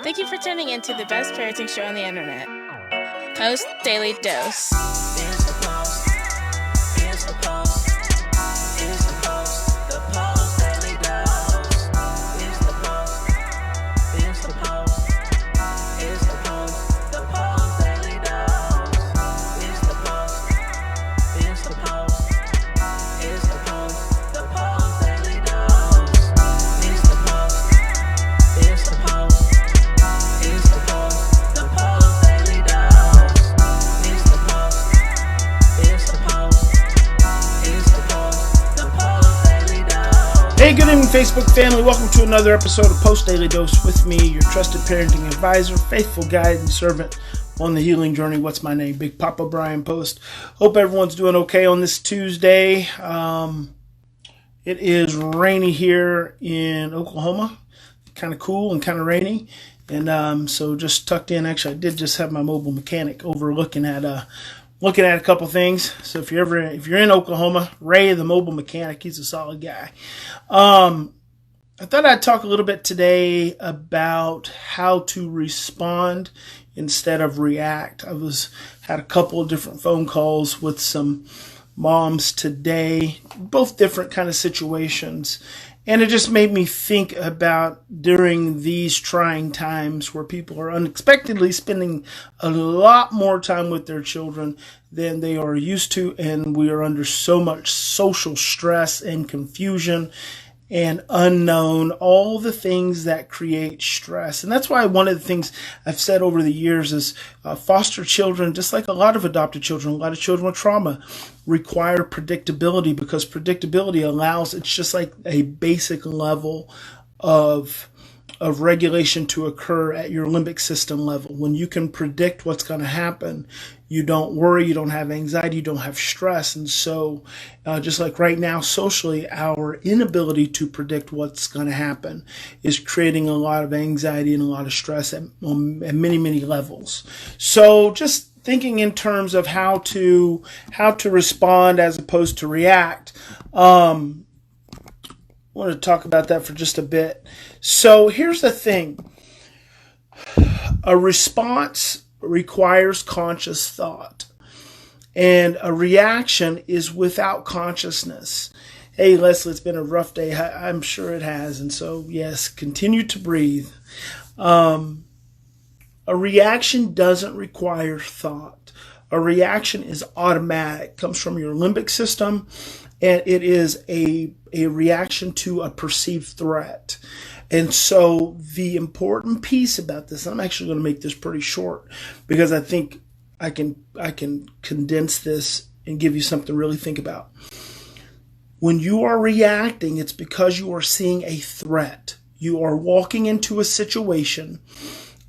Thank you for tuning in to the best parenting show on the internet, Post Daily Dose. It's the Post. It's the Post. It's the Post. The Post Daily Dose. It's the Post. It's the Post. It's the Post. The Post Daily Dose. It's the Post. It's the Post. It's the Post. The Post Daily Dose. It's the Post. It's the Post. It's the Post. The Post Daily Dose. It's the Post. It's the Post. It's the Post. The Post Daily Dose. Hey, good evening, Facebook family. Welcome to another episode of Post Daily Dose with me, your trusted parenting advisor, faithful guide and servant on the healing journey. What's my name? Big Papa Bryan+Post. Hope everyone's doing okay on this Tuesday. It is rainy here in Oklahoma. Kind of cool and kind of rainy. And so just tucked in. Actually, I did just have my mobile mechanic over looking at a couple things. So if you're in Oklahoma, Ray, the mobile mechanic, he's a solid guy. I thought I'd talk a little bit today about how to respond instead of react. Had a couple of different phone calls with some moms today, both different kind of situations. And it just made me think about during these trying times where people are unexpectedly spending a lot more time with their children than they are used to. And we are under so much social stress and confusion and unknown, all the things that create stress. And that's why one of the things I've said over the years is foster children, just like a lot of adopted children, a lot of children with trauma, require predictability, because predictability allows, it's just like a basic level of regulation to occur at your limbic system level. When you can predict what's going to happen, you don't worry, you don't have anxiety, you don't have stress. And so just like right now, socially, our inability to predict what's going to happen is creating a lot of anxiety and a lot of stress at many, many levels. So just thinking in terms of how to respond as opposed to react. I want to talk about that for just a bit. So here's the thing. A response requires conscious thought, and a reaction is without consciousness. Hey, Leslie, it's been a rough day. I'm sure it has. And so, yes, continue to breathe. A reaction doesn't require thought. A reaction is automatic, comes from your limbic system, and it is a reaction to a perceived threat. And so the important piece about this, I'm actually going to make this pretty short because I think I can condense this and give you something to really think about. When you are reacting, it's because you are seeing a threat. You are walking into a situation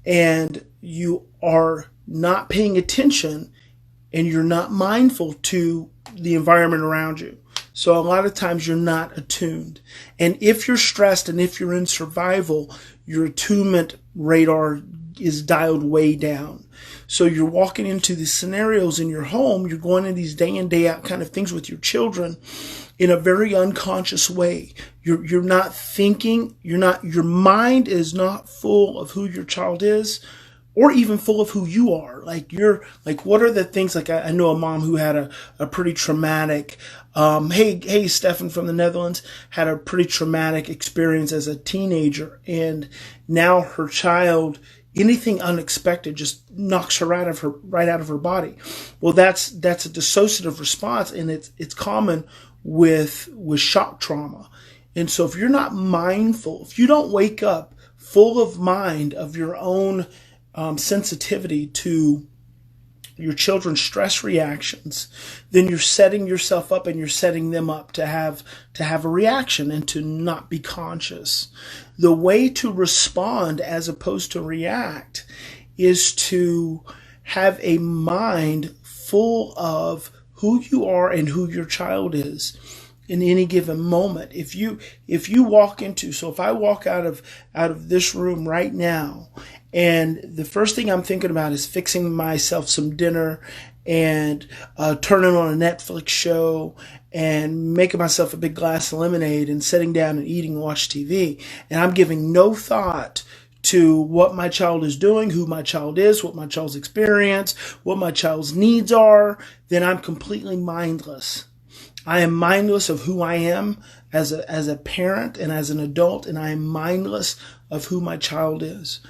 and you are not paying attention and you're not mindful to the environment around you. So a lot of times you're not attuned. And if you're stressed and if you're in survival, your attunement radar is dialed way down. So you're walking into these scenarios in your home, you're going into these day in, day out kind of things with your children in a very unconscious way. You're not thinking, your mind is not full of who your child is, or even full of who you are. What are the things, I know a mom who had a pretty traumatic, hey, Stefan from the Netherlands, had a pretty traumatic experience as a teenager. And now her child, anything unexpected just knocks her right out of her body. Well, that's a dissociative response, and it's common with shock trauma. And so if you're not mindful, if you don't wake up full of mind of your own sensitivity to your children's stress reactions, then you're setting yourself up and you're setting them up to have a reaction and to not be conscious. The way to respond as opposed to react is to have a mind full of who you are and who your child is in any given moment. If you walk into, so if I walk out of this room right now, and the first thing I'm thinking about is fixing myself some dinner and turning on a Netflix show and making myself a big glass of lemonade and sitting down and eating and watch TV, and I'm giving no thought to what my child is doing, who my child is, what my child's experience, what my child's needs are, then I'm completely mindless. I am mindless of who I am as a parent and as an adult, and I am mindless of who my child is.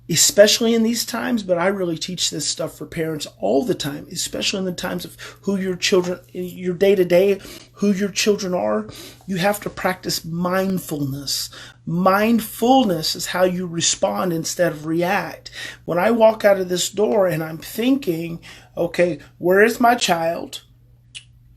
Especially in these times, but I really teach this stuff for parents all the time, especially in the times of who your children, your day-to-day, who your children are. You have to practice mindfulness. Mindfulness is how you respond instead of react. When I walk out of this door and I'm thinking, okay, where is my child?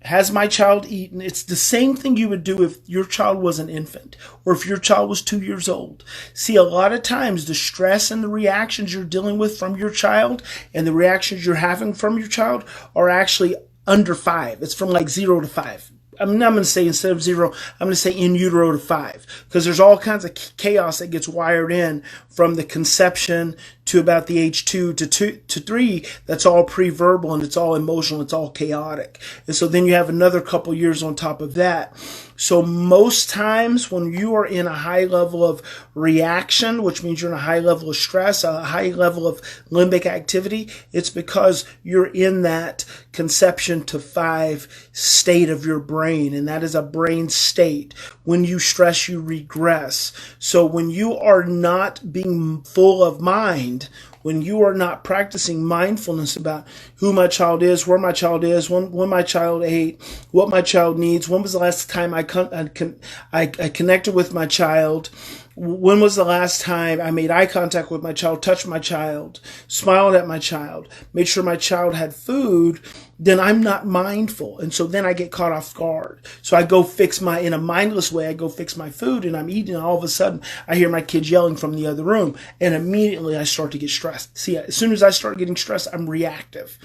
Has my child eaten? It's the same thing you would do if your child was an infant or if your child was 2 years old. See, a lot of times the stress and the reactions you're dealing with from your child and the reactions you're having from your child are actually under 5. It's from like 0 to 5. I'm not going to say instead of 0, I'm going to say in utero to 5, because there's all kinds of chaos that gets wired in from the conception to about the age 2 to 3. That's all pre-verbal and it's all emotional. It's all chaotic. And so then you have another couple years on top of that. So most times when you are in a high level of reaction, which means you're in a high level of stress, a high level of limbic activity, it's because you're in that conception to 5 state of your brain. And that is a brain state. When you stress, you regress. So when you are not being full of mind, when you are not practicing mindfulness about who my child is, where my child is, when my child ate, what my child needs, when was the last time I connected with my child, when was the last time I made eye contact with my child, touched my child, smiled at my child, made sure my child had food, then I'm not mindful. And so then I get caught off guard. So I go in a mindless way, I go fix my food and I'm eating, and all of a sudden I hear my kids yelling from the other room, and immediately I start to get stressed. See, as soon as I start getting stressed, I'm reactive.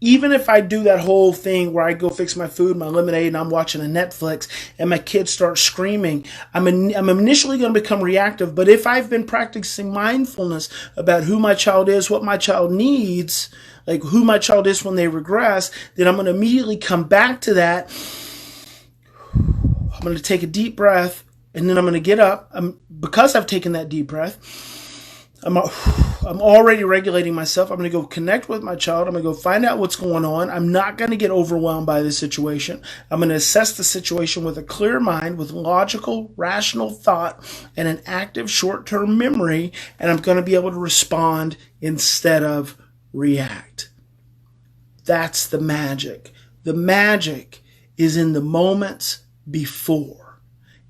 Even if I do that whole thing where I go fix my food, my lemonade, and I'm watching a Netflix, and my kids start screaming, I'm initially going to become reactive. But if I've been practicing mindfulness about who my child is, what my child needs, like who my child is when they regress, then I'm going to immediately come back to that. I'm going to take a deep breath, and then I'm going to get up. Because I've taken that deep breath, I'm already regulating myself. I'm going to go connect with my child. I'm going to go find out what's going on. I'm not going to get overwhelmed by the situation. I'm going to assess the situation with a clear mind, with logical, rational thought, and an active short-term memory, and I'm going to be able to respond instead of react. That's the magic. The magic is in the moments before.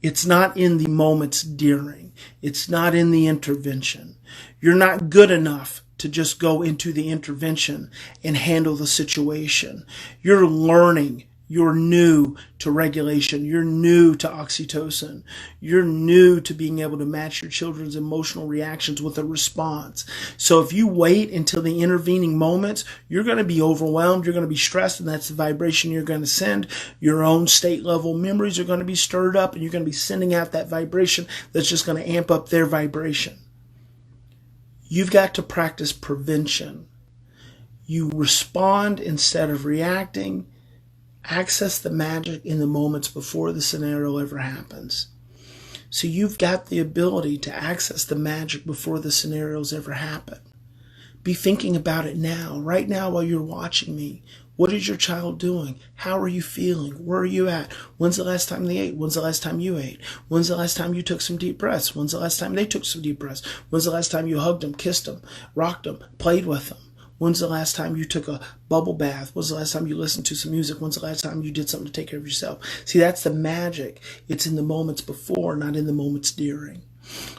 It's not in the moments during. It's not in the intervention. You're not good enough to just go into the intervention and handle the situation. You're learning. You're new to regulation. You're new to oxytocin. You're new to being able to match your children's emotional reactions with a response. So if you wait until the intervening moments, you're going to be overwhelmed. You're going to be stressed, and that's the vibration you're going to send. Your own state level memories are going to be stirred up, and you're going to be sending out that vibration that's just going to amp up their vibration. You've got to practice prevention. You respond instead of reacting. Access the magic in the moments before the scenario ever happens. So you've got the ability to access the magic before the scenarios ever happen. Be thinking about it now, right now while you're watching me. What is your child doing? How are you feeling? Where are you at? When's the last time they ate? When's the last time you ate? When's the last time you took some deep breaths? When's the last time they took some deep breaths? When's the last time you hugged them, kissed them, rocked them, played with them? When's the last time you took a bubble bath? When's the last time you listened to some music? When's the last time you did something to take care of yourself? See, that's the magic. It's in the moments before, not in the moments during.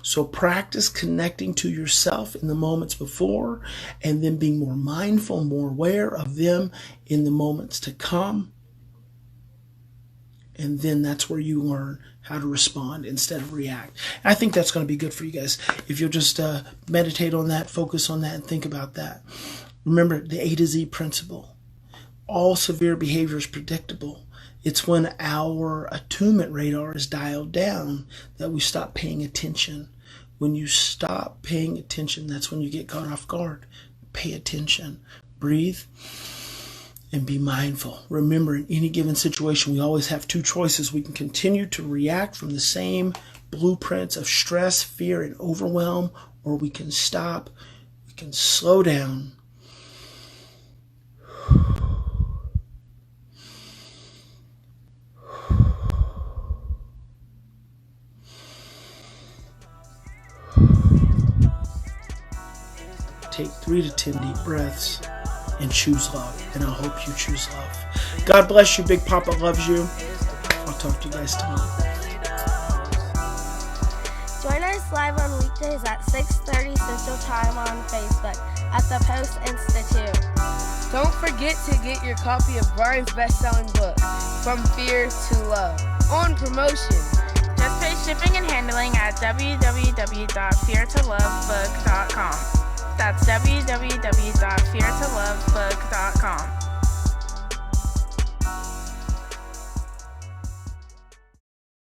So practice connecting to yourself in the moments before, and then being more mindful, more aware of them in the moments to come. And then that's where you learn how to respond instead of react. And I think that's going to be good for you guys. If you'll just meditate on that, focus on that, and think about that. Remember the A to Z principle. All severe behavior is predictable. It's when our attunement radar is dialed down that we stop paying attention. When you stop paying attention, that's when you get caught off guard. Pay attention. Breathe and be mindful. Remember, in any given situation, we always have two choices. We can continue to react from the same blueprints of stress, fear, and overwhelm, or we can stop, we can slow down. Take 3 to 10 deep breaths and choose love. And I hope you choose love. God bless you. Big Papa loves you. I'll talk to you guys tomorrow. Join us live on weekdays at 6:30 Central Time on Facebook at the Post+Institute. Don't forget to get your copy of Brian's best-selling book, From Fear to Love, on promotion. Just pay shipping and handling at www.feartolovebook.com. That's www.feartolovebook.com.